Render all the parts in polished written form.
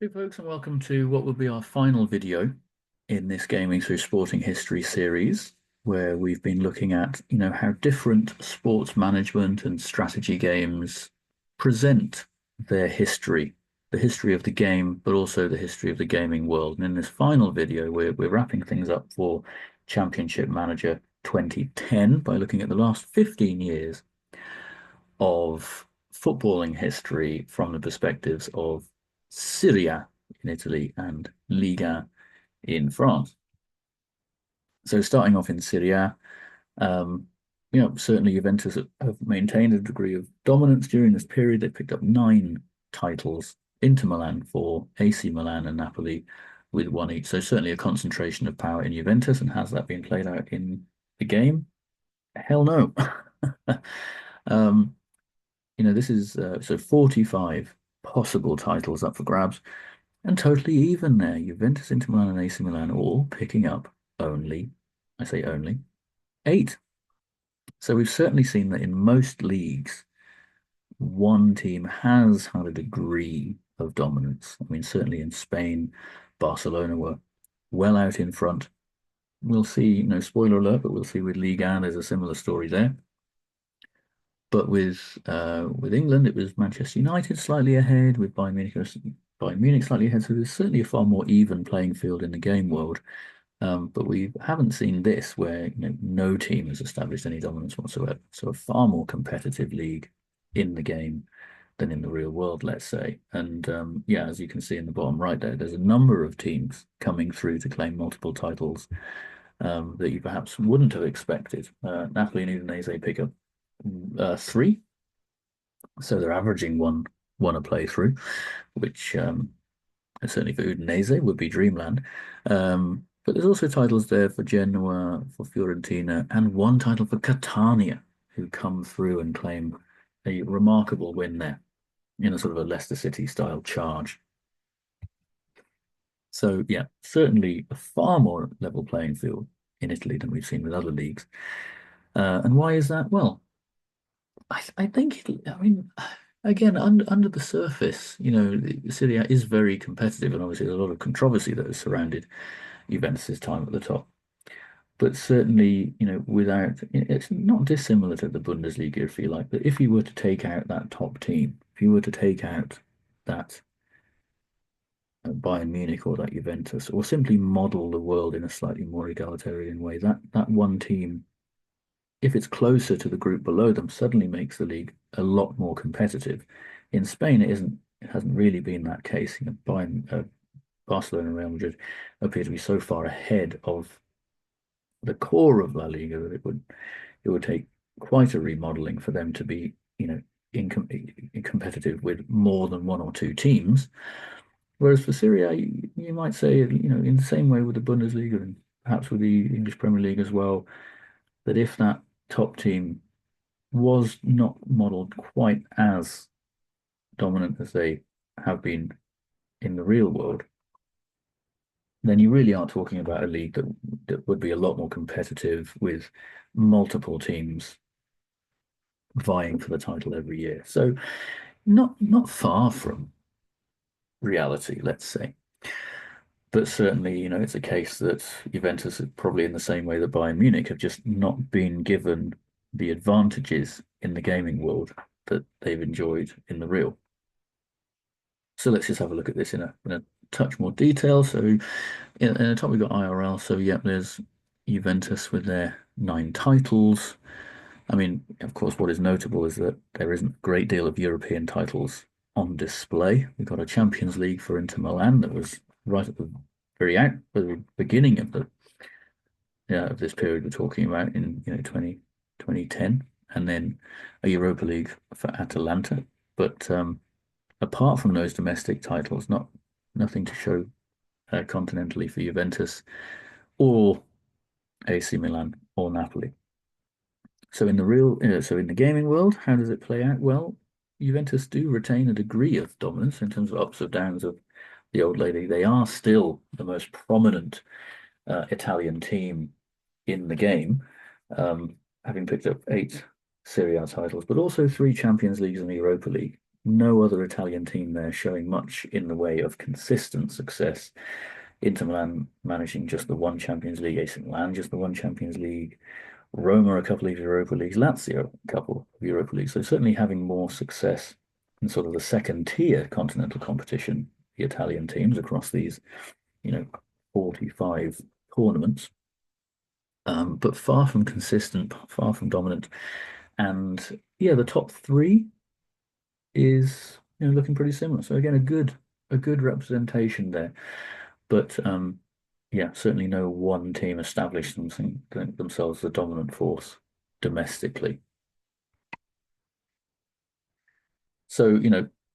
Hey folks, and welcome to what will be our final video in this Gaming Through Sporting History series, where we've been looking at, how different sports management and strategy games present their history, the history of the game, but also the history of the gaming world. And in this final video, we're wrapping things up for Championship Manager 2010 by looking at the last 15 years of footballing history from the perspectives of Serie A in Italy and Ligue in France. So starting off in Serie A, um, certainly Juventus have maintained a degree of dominance during this period. They picked up 9 titles, Inter Milan 4, AC Milan and Napoli with 1 each. So certainly a concentration of power in Juventus. And has that been played out in the game? Hell no. um, this is so 45 possible titles up for grabs and totally even there. Juventus, Inter Milan, and AC Milan all picking up only, I say only, 8. So we've certainly seen that in most leagues, one team has had a degree of dominance. I mean, certainly in Spain, Barcelona were well out in front. We'll see, no spoiler alert, but we'll see with Ligue 1, there's a similar story there. But with England, it was Manchester United slightly ahead, with Bayern Munich slightly ahead. So there's certainly a far more even playing field in the game world. But we haven't seen this where no team has established any dominance whatsoever. So a far more competitive league in the game than in the real world, let's say. And yeah, as you can see in the bottom right there's a number of teams coming through to claim multiple titles that you perhaps wouldn't have expected. Napoli and Udinese pick up 3, so they're averaging one a playthrough, which certainly for Udinese would be dreamland. But there's also titles there for Genoa, for Fiorentina, and 1 title for Catania, who come through and claim a remarkable win there in a sort of a Leicester City style charge. So yeah, certainly a far more level playing field in Italy than we've seen with other leagues. And why is that? Well, I think, I mean, again, under the surface, the Serie A is very competitive, and obviously there's a lot of controversy that has surrounded Juventus's time at the top. But certainly, without it's not dissimilar to the Bundesliga, if you like. But if you were to take out that top team, if you were to take out that Bayern Munich or that Juventus, or simply model the world in a slightly more egalitarian way, that one team, if it's closer to the group below them, suddenly makes the league a lot more competitive. In Spain, it isn't. It hasn't really been that case. Barcelona and Real Madrid appear to be so far ahead of the core of La Liga that it would take quite a remodeling for them to be, in competitive with more than 1 or 2 teams. Whereas for Serie A, you might say, in the same way with the Bundesliga and perhaps with the English Premier League as well, that if that top team was not modelled quite as dominant as they have been in the real world, then you really are talking about a league that would be a lot more competitive with multiple teams vying for the title every year. So not far from reality, let's say. But certainly, it's a case that Juventus is probably in the same way that Bayern Munich have just not been given the advantages in the gaming world that they've enjoyed in the real. So let's just have a look at this in a touch more detail. So in the top we've got IRL. So yeah, there's Juventus with their 9 titles. I mean, of course, what is notable is that there isn't a great deal of European titles on display. We've got a Champions League for Inter Milan that was right at the the beginning of this period we're talking about in 2010, and then a Europa League for Atalanta. But apart from those domestic titles, nothing to show continentally for Juventus or AC Milan or Napoli. So in the gaming world, how does it play out? Well, Juventus do retain a degree of dominance in terms of ups and downs of the old lady. They are still the most prominent Italian team in the game, having picked up 8 Serie A titles, but also 3 Champions Leagues and the Europa League. No other Italian team there showing much in the way of consistent success. Inter Milan managing just the one Champions League, AC Milan just the one Champions League, Roma a couple of Europa Leagues, Lazio a couple of Europa Leagues. So certainly having more success in sort of the second tier continental competition, the Italian teams across these, 45 tournaments, but far from consistent, far from dominant. And yeah, the top three is looking pretty similar. So again, a good representation there. But yeah, certainly no one team established themselves the dominant force domestically. So,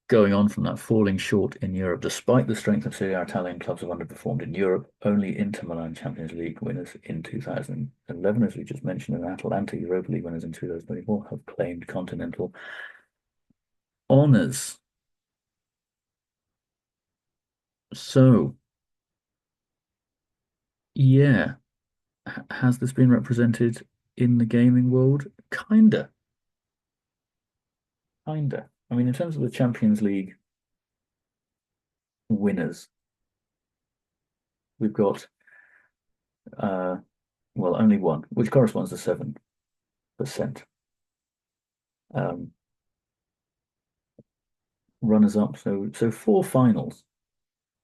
going on from that, falling short in Europe, despite the strength of Serie A, Italian clubs have underperformed in Europe. Only Inter Milan Champions League winners in 2011, as we just mentioned, and Atalanta Europa League winners in 2024 have claimed continental honours. So, yeah, has this been represented in the gaming world? Kinda, kinda. I mean, in terms of the Champions League winners, we've got uh, well, only one, which corresponds to 7%. Um, runners up, so four finals,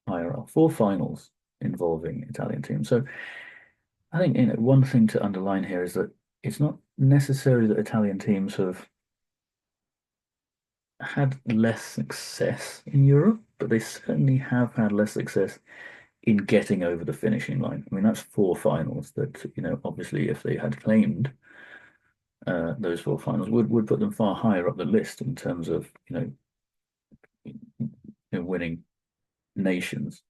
IRL, four finals involving Italian teams. So I think one thing to underline here is that it's not necessarily that Italian teams have had less success in Europe, but they certainly have had less success in getting over the finishing line. I mean, that's four finals that, obviously if they had claimed those four finals would put them far higher up the list in terms of, winning nations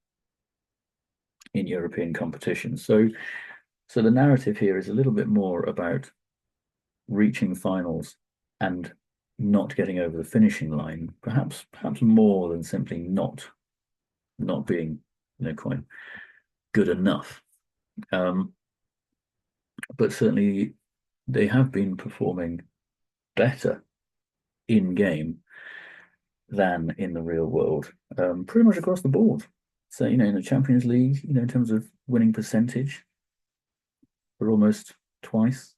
in European competitions. So the narrative here is a little bit more about reaching finals and not getting over the finishing line, perhaps more than simply not being, quite good enough. But certainly they have been performing better in game than in the real world, pretty much across the board. So, in the Champions League, in terms of winning percentage, we're almost twice,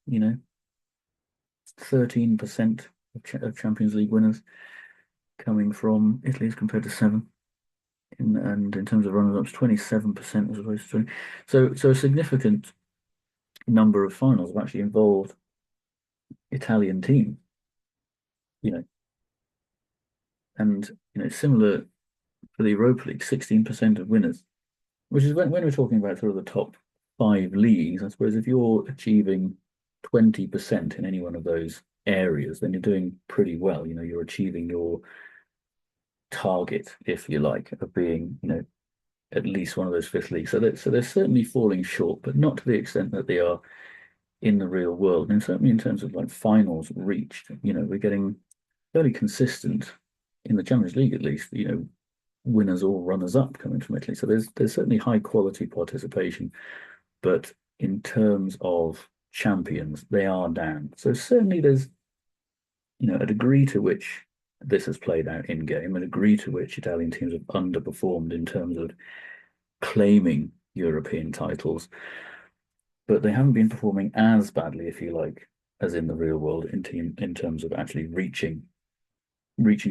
13% of Champions League winners coming from Italy as compared to 7. And in terms of runners-ups, 27% as opposed to 20. So a significant number of finals have actually involved Italian teams, you know, and similar for the Europa League, 16% of winners, which is when we're talking about sort of the top 5 leagues. I suppose if you're achieving 20% in any one of those areas, then you're doing pretty well. You're achieving your target, if you like, of being, at least one of those fifth leagues. So they're certainly falling short, but not to the extent that they are in the real world. And certainly in terms of like finals reached, we're getting fairly consistent in the Champions League, at least, winners or runners up coming from Italy. So there's certainly high quality participation, but in terms of champions, they are down. So certainly there's, a degree to which this has played out in game, a degree to which Italian teams have underperformed in terms of claiming European titles, but they haven't been performing as badly, if you like, as in the real world in terms of actually reaching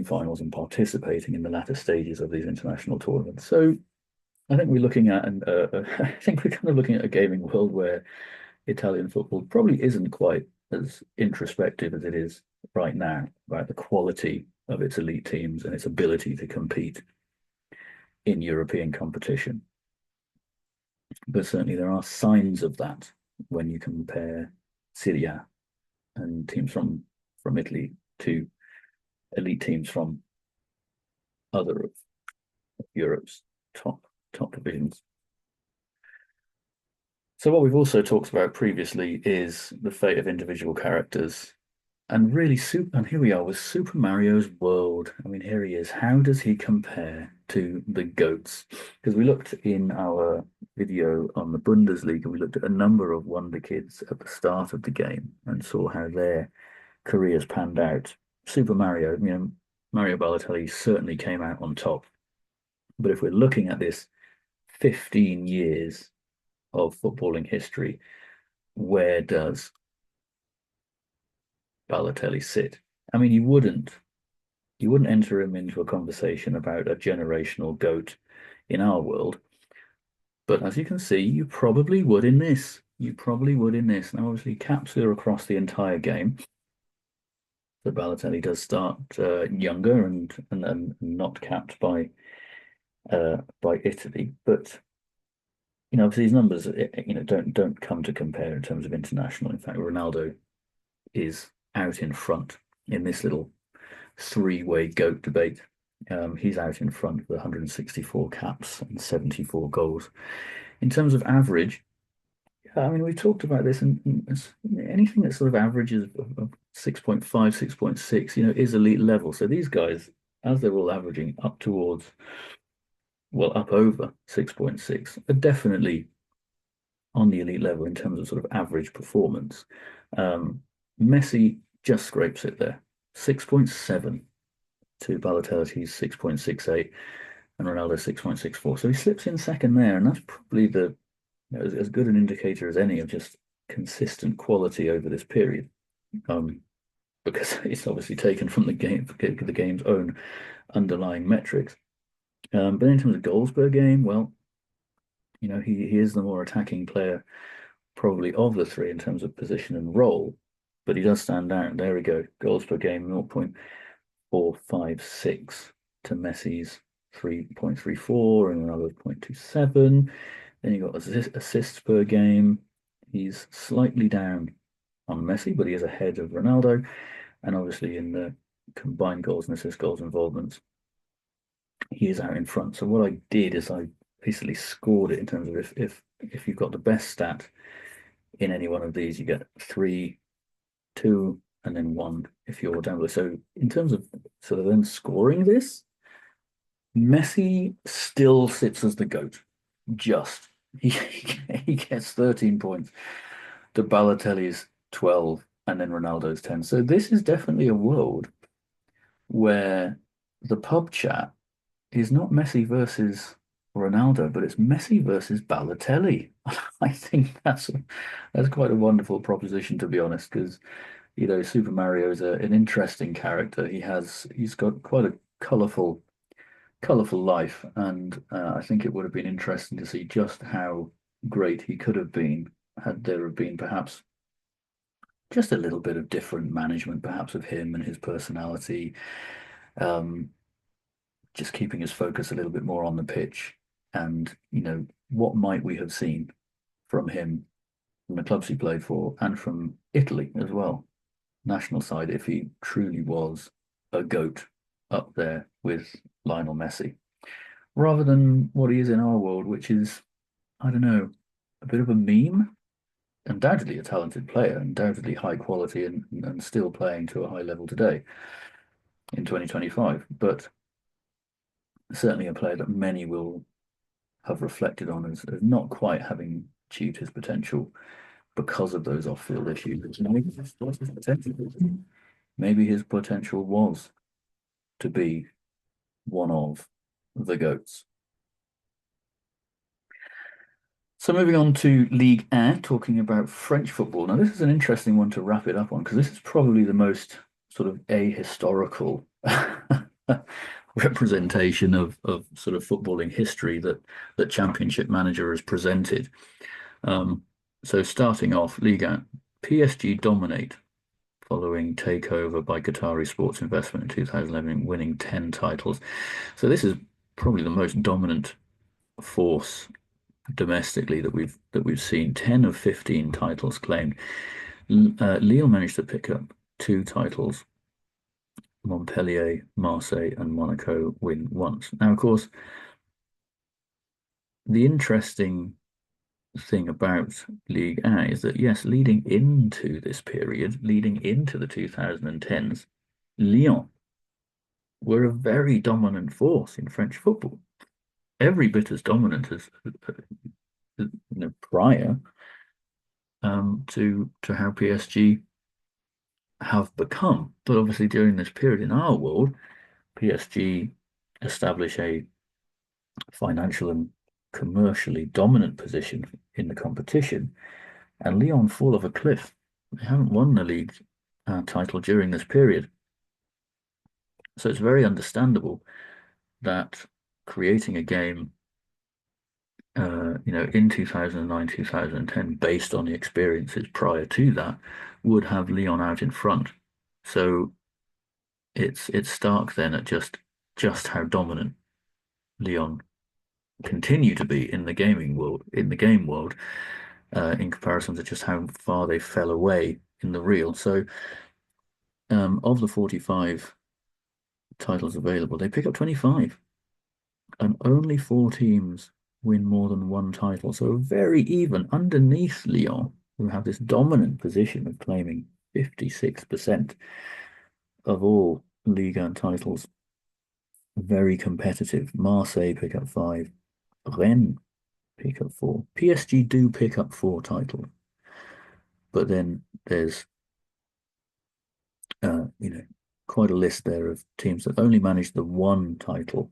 finals and participating in the latter stages of these international tournaments. So I think we're looking at, and I think we're kind of looking at a gaming world where Italian football probably isn't quite as introspective as it is right now about the quality of its elite teams and its ability to compete in European competition. But certainly there are signs of that when you compare Serie A and teams from Italy to elite teams from other of Europe's top divisions. So what we've also talked about previously is the fate of individual characters. And really, and here we are with Super Mario's world. I mean, here he is. How does he compare to the GOATs? Because we looked in our video on the Bundesliga, we looked at a number of wonder kids at the start of the game and saw how their careers panned out. Super Mario, Mario Balotelli certainly came out on top. But if we're looking at this 15 years of footballing history, where does Balotelli sit? I mean, you wouldn't enter him into a conversation about a generational GOAT in our world, but as you can see, you probably would in this. You probably would in this. Now, obviously, caps are across the entire game. So Balotelli does start younger and not capped by Italy, but obviously these numbers don't come to compare in terms of international. In fact, Ronaldo is out in front in this little three-way GOAT debate. He's out in front with 164 caps and 74 goals. In terms of average, I mean, we talked about this, and anything that sort of averages of 6.5, 6.6, is elite level. So these guys, as they're all averaging up towards, well, up over 6.6, are definitely on the elite level in terms of sort of average performance. Messi just scrapes it there, 6.7 to Balotelli's 6.68 and Ronaldo 6.64. So he slips in second there, and that's probably as good an indicator as any of just consistent quality over this period. Because it's obviously taken from the game's own underlying metrics. But in terms of goals per game, well, he is the more attacking player probably of the three in terms of position and role, but he does stand out. There we go. Goals per game, 0.456 to Messi's 3.34 and another 0.27. Then you got assists per game. He's slightly down on Messi, but he is ahead of Ronaldo. And obviously in the combined goals and assist goals involvements, he is out in front. So what I did is I basically scored it in terms of if you've got the best stat in any one of these, you get 3, 2, and then 1 if you're down below. So in terms of sort of then scoring this, Messi still sits as the GOAT. Just he gets 13 points to Balotelli's 12 and then Ronaldo's 10. So this is definitely a world where the pub chat is not Messi versus Ronaldo, but it's Messi versus Balotelli. I think that's quite a wonderful proposition, to be honest, because Super Mario is an interesting character. He's got quite a colourful life, and I think it would have been interesting to see just how great he could have been had there have been perhaps just a little bit of different management, perhaps of him and his personality, um, just keeping his focus a little bit more on the pitch. And, what might we have seen from him, from the clubs he played for, and from Italy as well, national side, if he truly was a GOAT up there with Lionel Messi, rather than what he is in our world, which is, I don't know, a bit of a meme. Undoubtedly a talented player, undoubtedly high quality and still playing to a high level today in 2025, but certainly a player that many will have reflected on as not quite having achieved his potential because of those off-field issues. Maybe his potential was to be one of the GOATs. So moving on to Ligue 1, talking about French football. Now, this is an interesting one to wrap it up on because this is probably the most sort of ahistorical representation of sort of footballing history that Championship Manager has presented. So starting off, Ligue 1, PSG dominate following takeover by Qatari Sports Investment in 2011, winning 10 titles. So this is probably the most dominant force domestically that we've seen. 10 of 15 titles claimed. Lille managed to pick up 2 titles. Montpellier, Marseille, and Monaco win once. Now, of course, the interesting thing about Ligue 1 is that, yes, leading into this period, leading into the 2010s, Lyon were a very dominant force in French football. Every bit as dominant as prior to how PSG have become. But obviously during this period in our world, PSG establish a financial and commercially dominant position in the competition, and Lyon fall off a cliff. They haven't won the league title during this period. So it's very understandable that creating a game, in 2009, 2010, based on the experiences prior to that, would have Lyon out in front. So it's stark then at just how dominant Lyon continue to be in the game world, in comparison to just how far they fell away in the real. So, of the 45 titles available, they pick up 25, and only four teams win more than one title. So very even underneath Lyon, who have this dominant position of claiming 56% of all Ligue 1 titles. Very competitive. Marseille pick up five. Rennes pick up four. PSG do pick up four titles, but then there's quite a list there of teams that only managed the one title,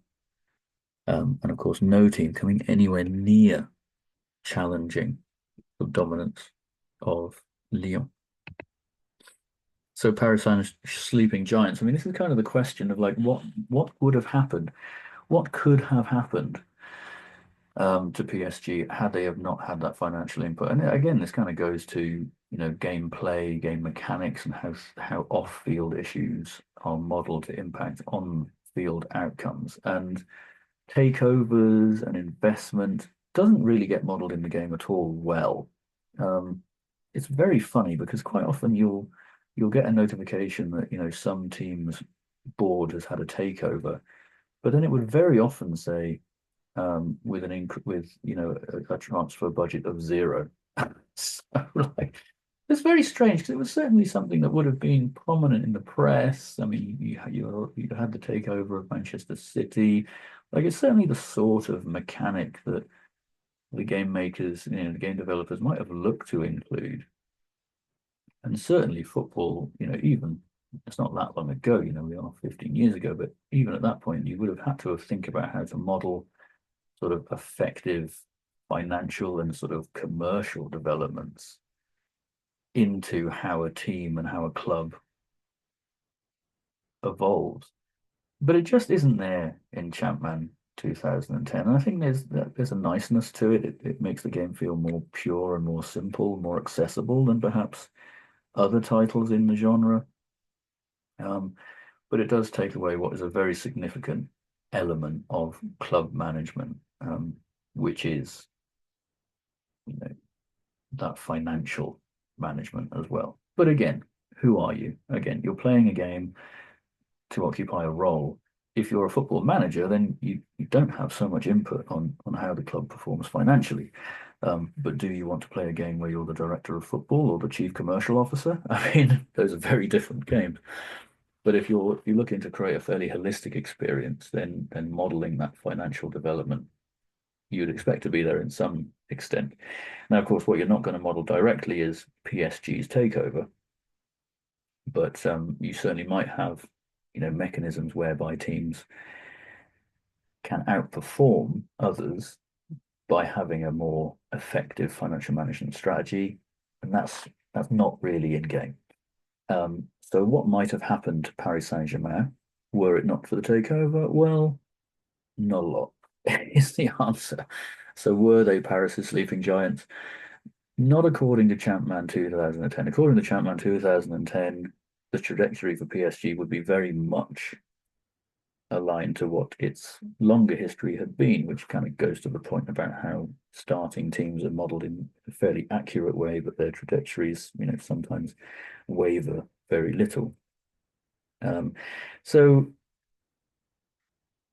and of course no team coming anywhere near challenging the dominance of Lyon. So Paris Saint sleeping giants. I mean, this is kind of the question of like what would have happened, what could have happened to PSG had they have not had that financial input. And again, this kind of goes to gameplay, game mechanics, and how off-field issues are modeled to impact on-field outcomes. And takeovers and investment doesn't really get modeled in the game at all well. It's very funny because quite often you'll get a notification that some team's board has had a takeover, but then it would very often say with a transfer budget of zero. So like it's very strange because it was certainly something that would have been prominent in the press. I mean, you had the takeover of Manchester City. Like it's certainly the sort of mechanic that the game makers, the game developers might have looked to include. And certainly football, even it's not that long ago, we are 15 years ago, but even at that point, you would have had to think about how to model sort of effective financial and sort of commercial developments into how a team and how a club evolves. But it just isn't there in Champman 2010. And I think there's a niceness to it. It makes the game feel more pure and more simple, more accessible than perhaps other titles in the genre. But it does take away what is a very significant element of club management, which is that financial management as well. But again, who are you? Again, you're playing a game to occupy a role. If you're a football manager, then you don't have so much input on how the club performs financially. But do you want to play a game where you're the director of football or the chief commercial officer? I mean, those are very different games. But if you're looking to create a fairly holistic experience, then modeling that financial development, you'd expect to be there in some extent. Now, of course, what you're not going to model directly is PSG's takeover, but you certainly might have, mechanisms whereby teams can outperform others by having a more effective financial management strategy, and that's not really in game. So what might have happened to Paris Saint-Germain were it not for the takeover? Well, not a lot is the answer. So were they Paris's sleeping giants? Not according to Champman 2010. According to Champman 2010, the trajectory for PSG would be very much aligned to what its longer history had been, which kind of goes to the point about how starting teams are modeled in a fairly accurate way, but their trajectories, sometimes waver very little. So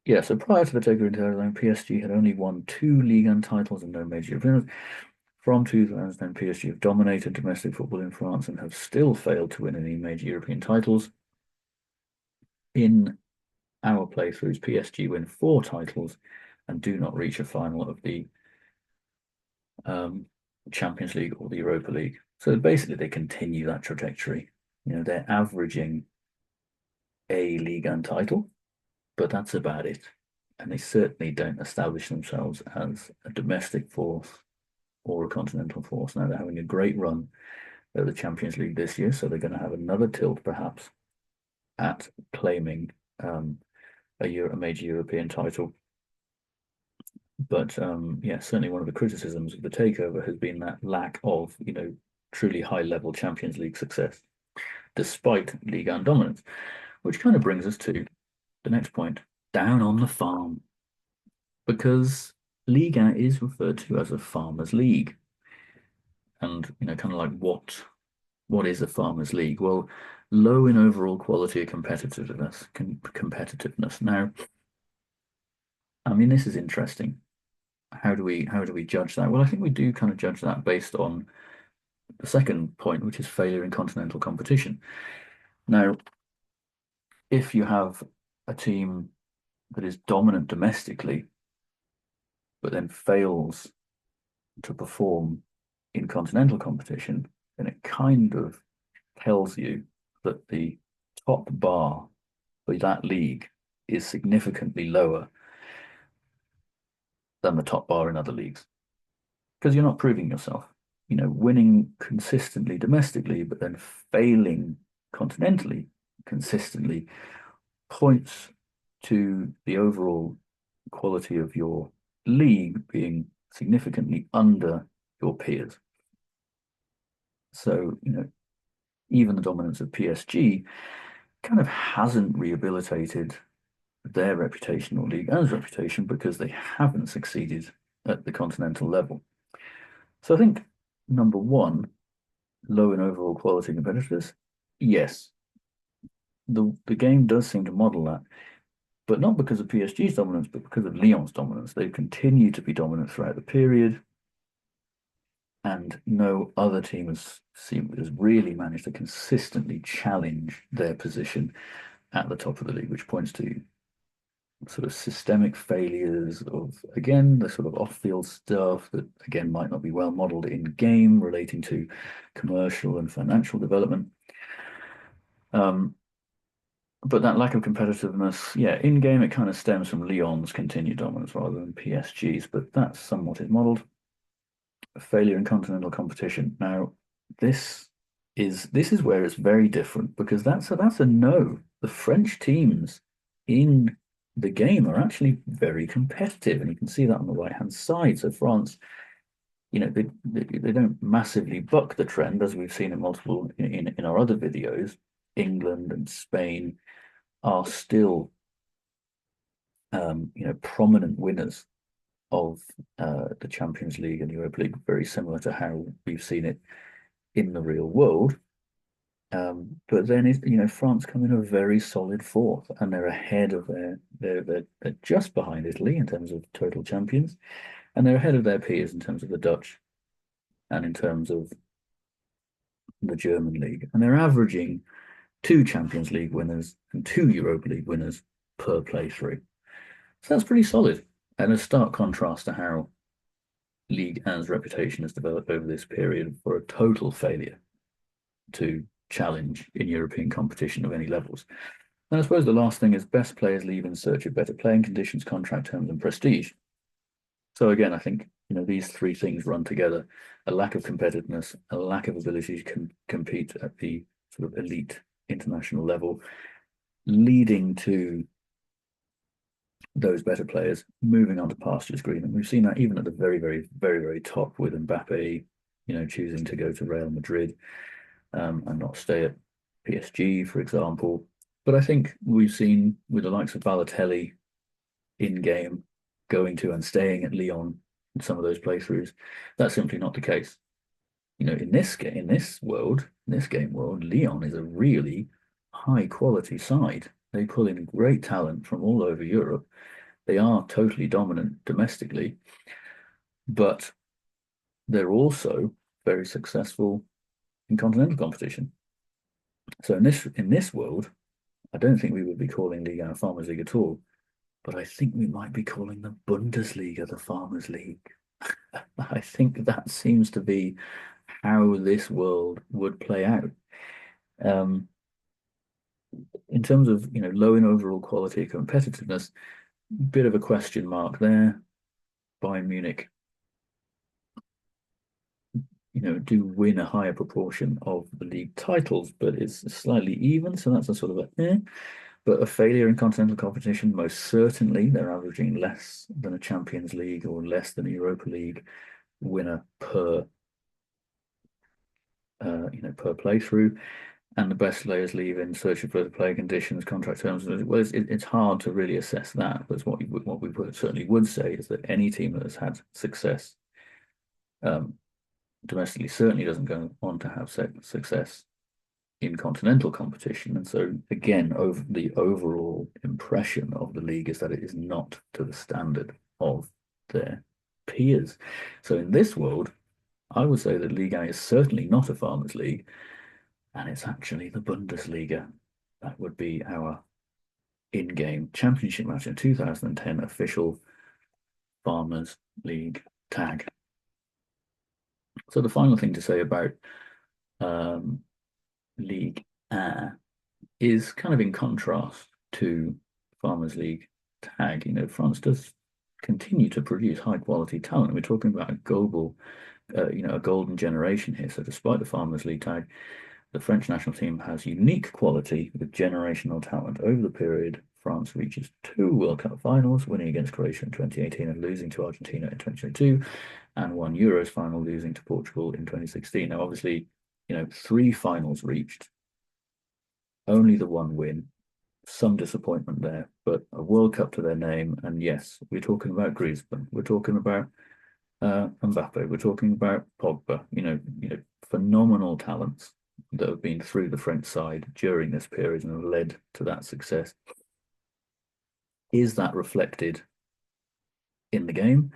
yeah, so prior to the takeover in 2009, PSG had only won two Ligue 1 titles and no major European. From 2010, PSG have dominated domestic football in France and have still failed to win any major European titles. In our playthroughs, PSG win four titles and do not reach a final of the Champions League or the Europa League. So basically, they continue that trajectory. They're averaging a Ligue 1 title but that's about it. And they certainly don't establish themselves as a domestic force or a continental force. Now they're having a great run at the Champions League this year, so they're going to have another tilt perhaps at claiming a major European title. But yeah, certainly one of the criticisms of the takeover has been that lack of, truly high-level Champions League success, despite Ligue 1 dominance, which kind of brings us to the next point, down on the farm, because Ligue 1 is referred to as a farmers' league. And, kind of like what is a farmers' league? Well, low in overall quality of competitiveness. Now, I mean, this is interesting. How do we judge that? Well, I think we do kind of judge that based on the second point, which is failure in continental competition. Now, if you have a team that is dominant domestically, but then fails to perform in continental competition, then it kind of tells you that the top bar for that league is significantly lower than the top bar in other leagues because you're not proving yourself. Winning consistently domestically, but then failing continentally consistently points to the overall quality of your league being significantly under your peers. So, even the dominance of PSG kind of hasn't rehabilitated their reputation or Ligue 1's reputation because they haven't succeeded at the continental level. So I think number one, low in overall quality competitors, yes, the game does seem to model that, but not because of PSG's dominance, but because of Lyon's dominance. They've continued to be dominant throughout the period, and no other team has really managed to consistently challenge their position at the top of the league, which points to sort of systemic failures of, again, the sort of off-field stuff that, again, might not be well modeled in game relating to commercial and financial development. But that lack of competitiveness, yeah, in game, it kind of stems from Lyon's continued dominance rather than PSG's, but that's somewhat is modeled. Failure in continental competition. Now, this is where it's very different because that's a no. The French teams in the game are actually very competitive, and you can see that on the right-hand side. So France, they don't massively buck the trend as we've seen in multiple in our other videos. England and Spain are still prominent winners of the Champions League and Europa League, very similar to how we've seen it in the real world. But then France come in a very solid fourth, and they're ahead of they're just behind Italy in terms of total champions, and they're ahead of their peers in terms of the Dutch and in terms of the German league, and they're averaging 2 Champions League winners and 2 Europa League winners per playthrough. So that's pretty solid, and a stark contrast to how Ligue 1's reputation has developed over this period for a total failure to challenge in European competition of any levels. And I suppose the last thing is best players leave in search of better playing conditions, contract terms, and prestige. So again, I think these 3 things run together: a lack of competitiveness, a lack of ability to compete at the sort of elite international level, leading to those better players moving on to pastures green. And we've seen that even at the very, very, very, very top with Mbappe, choosing to go to Real Madrid and not stay at PSG, for example. But I think we've seen with the likes of Balotelli in game going to and staying at Lyon in some of those playthroughs, that's simply not the case. In this game world, Lyon is a really high quality side. They pull in great talent from all over Europe. They are totally dominant domestically, but they're also very successful in continental competition. So in this world, I don't think we would be calling Ligue 1 Farmers League at all, but I think we might be calling the Bundesliga the Farmers League. I think that seems to be how this world would play out. in terms of, low in overall quality competitiveness, bit of a question mark there. Bayern Munich, do win a higher proportion of the league titles, but it's slightly even, so that's a sort of but a failure in continental competition, most certainly. They're averaging less than a Champions League or less than a Europa League winner per playthrough. And the best players leave in search of further play conditions, contract terms. Well, it's hard to really assess that, but what we certainly would say is that any team that has had success um, domestically certainly doesn't go on to have success in continental competition. And so again, over the overall impression of the league is that it is not to the standard of their peers. So in this world, I would say that Ligue 1 is certainly not a farmers' league, and it's actually the Bundesliga. That would be our in-game championship match in 2010 official Farmers League tag. So the final thing to say about Ligue 1 is kind of in contrast to Farmers League tag. France does continue to produce high quality talent. We're talking about a global, a golden generation here. So despite the Farmers League tag, the French national team has unique quality with generational talent. Over the period, France reaches 2 World Cup finals, winning against Croatia in 2018 and losing to Argentina in 2022, and 1 Euros final, losing to Portugal in 2016. Now, obviously, 3 finals reached, only the 1 win, some disappointment there, but a World Cup to their name. And yes, we're talking about Griezmann, we're talking about Mbappe, we're talking about Pogba, phenomenal talents that have been through the French side during this period and have led to that success. Is that reflected in the game?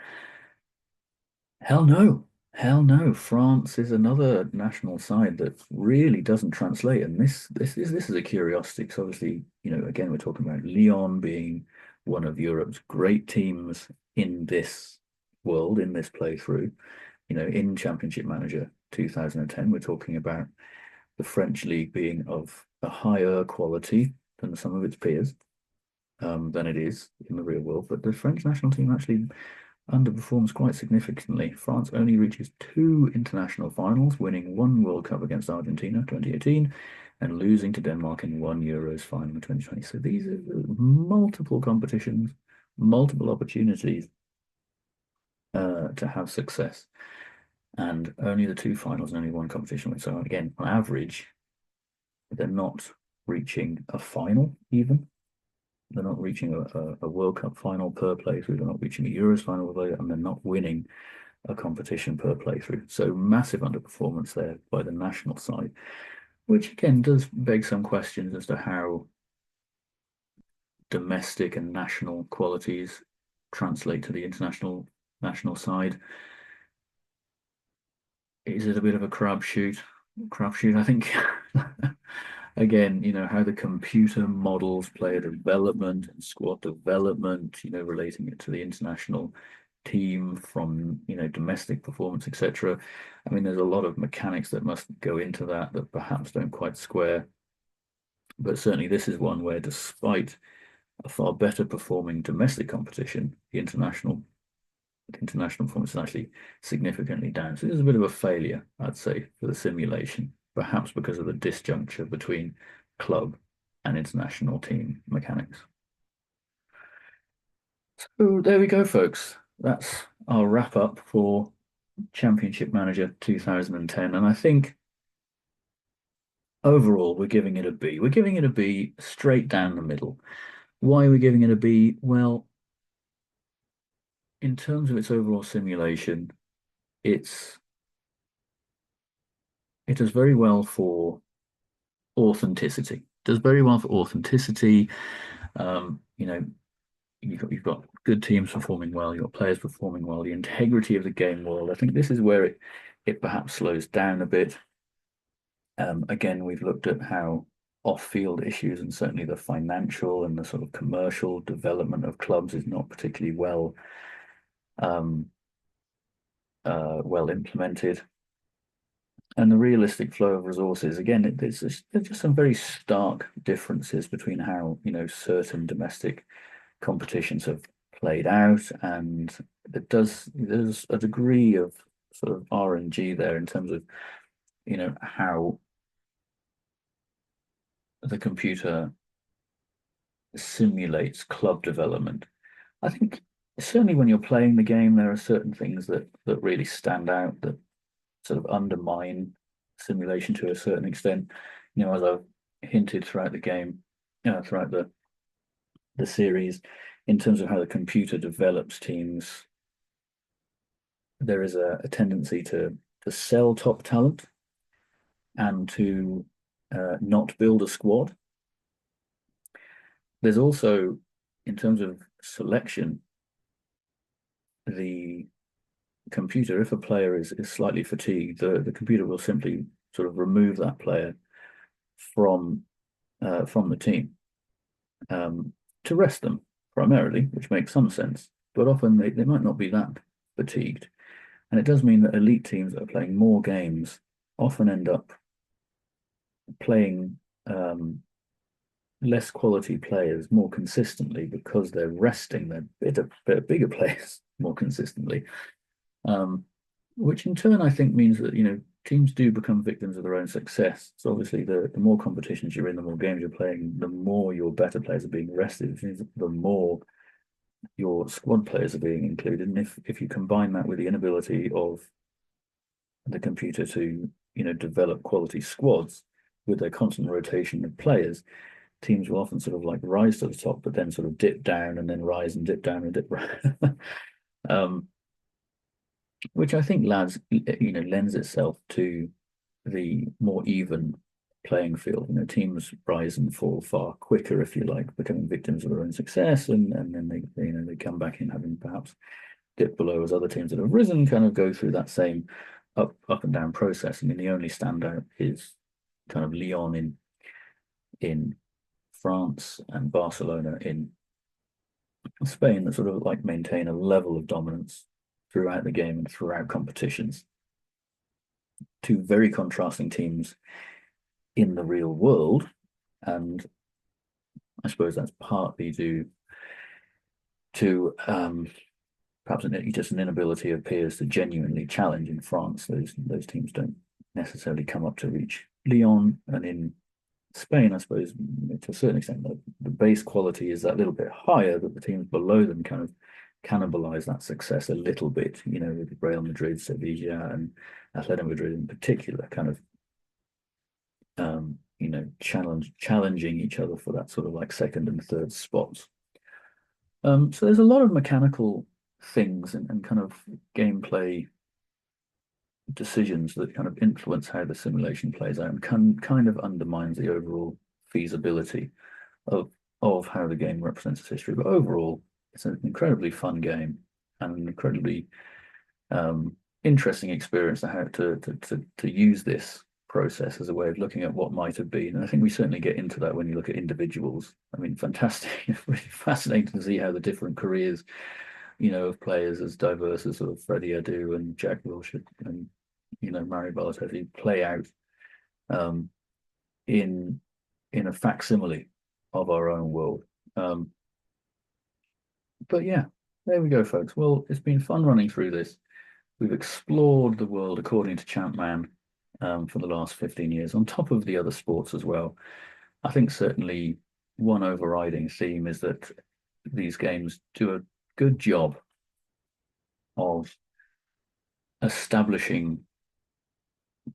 Hell no. Hell no. France is another national side that really doesn't translate. And this is a curiosity, because obviously, again, we're talking about Lyon being one of Europe's great teams in this world, in this playthrough. In Championship Manager 2010, we're talking about the French league being of a higher quality than some of its peers, than it is in the real world. But the French national team actually underperforms quite significantly. France only reaches 2 international finals, winning 1 World Cup against Argentina 2018 and losing to Denmark in 1 Euros final in 2020. So these are multiple competitions, multiple opportunities to have success, and only the 2 finals and only 1 competition. So again, on average, they're not reaching a final even. They're not reaching a World Cup final per playthrough. They're not reaching a Euros final, and they're not winning a competition per playthrough. So massive underperformance there by the national side, which again does beg some questions as to how domestic and national qualities translate to the international national side. Is it a bit of a crapshoot? I think. Again, how the computer models player development and squad development, relating it to the international team from, domestic performance, etc. I mean, there's a lot of mechanics that must go into that perhaps don't quite square. But certainly this is one where, despite a far better performing domestic competition, the international performance is actually significantly down. So this is a bit of a failure, I'd say, for the simulation, perhaps because of the disjuncture between club and international team mechanics. So there we go, folks. That's our wrap up for Championship Manager 2010. And I think overall, we're giving it a B. We're giving it a B straight down the middle. Why are we giving it a B? Well, in terms of its overall simulation, it does very well for authenticity. Does very well for authenticity. You've got good teams performing well, you've got players performing well, the integrity of the game world. I think this is where it perhaps slows down a bit. Again, we've looked at how off-field issues and certainly the financial and the sort of commercial development of clubs is not particularly well implemented. and the realistic flow of resources. Again, there's just some very stark differences between how, certain domestic competitions have played out, and there's a degree of sort of RNG there in terms of, how the computer simulates club development. I think certainly when you're playing the game, there are certain things that really stand out that sort of undermine simulation to a certain extent. As I've hinted throughout the game, throughout the series, in terms of how the computer develops teams, there is a tendency to sell top talent and to not build a squad. There's also, in terms of selection, the computer, if a player is slightly fatigued, the computer will simply sort of remove that player from the team to rest them primarily, which makes some sense. But often they might not be that fatigued. And it does mean that elite teams that are playing more games often end up playing less quality players more consistently because they're resting their bigger players more consistently. Which in turn I think means that teams do become victims of their own success. So obviously the more competitions you're in, the more games you're playing, the more your better players are being rested, which means the more your squad players are being included. And if you combine that with the inability of the computer to develop quality squads with their constant rotation of players, teams will often sort of like rise to the top, but then sort of dip down and then rise and dip down and dip. Which I think lends itself to the more even playing field. Teams rise and fall far quicker, if you like, becoming victims of their own success, and then they come back in having perhaps dipped below as other teams that have risen kind of go through that same up and down process. I mean, the only standout is kind of Lyon in France and Barcelona in Spain that sort of like maintain a level of dominance throughout the game and throughout competitions. Two very contrasting teams in the real world, and I suppose that's partly due to perhaps just an inability of peers to genuinely challenge. In France, those teams don't necessarily come up to reach Lyon, and in Spain, I suppose to a certain extent, the base quality is that little bit higher, that the teams below them kind of cannibalize that success a little bit, with Real Madrid, Sevilla, and Atletico Madrid in particular, kind of challenging each other for that sort of like second and third spots. So there's a lot of mechanical things and kind of gameplay decisions that kind of influence how the simulation plays out and kind of undermines the overall feasibility of how the game represents its history. But overall, it's an incredibly fun game and an incredibly interesting experience to have to use this process as a way of looking at what might have been. And I think we certainly get into that when you look at individuals. I mean, fantastic, really fascinating to see how the different careers, of players as diverse as sort of Freddie Adu and Jack Wilshere and Mario Balotelli play out in a facsimile of our own world. But yeah, there we go, folks. Well, it's been fun running through this. We've explored the world according to Champman for the last 15 years, on top of the other sports as well. I think certainly one overriding theme is that these games do a good job of establishing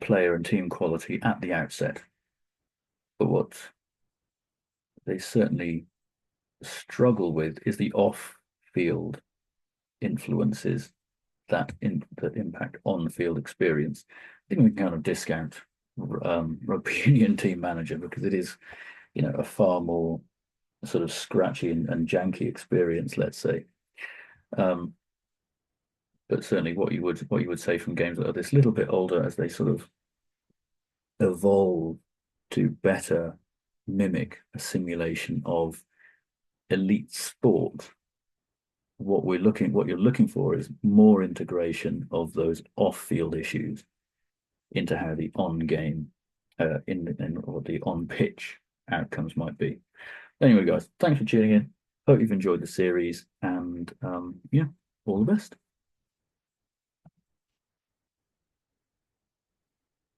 player and team quality at the outset. But what they certainly struggle with is the off-field influences that impact on-field experience. I think we can kind of discount rugby union team manager because it is, a far more sort of scratchy and janky experience, let's say. But certainly what you would say from games that are this little bit older, as they sort of evolve to better mimic a simulation of elite sport, what you're looking for is more integration of those off-field issues into how the on-game or the on-pitch outcomes might be. Anyway, guys, thanks for tuning in. Hope you've enjoyed the series, and yeah, all the best.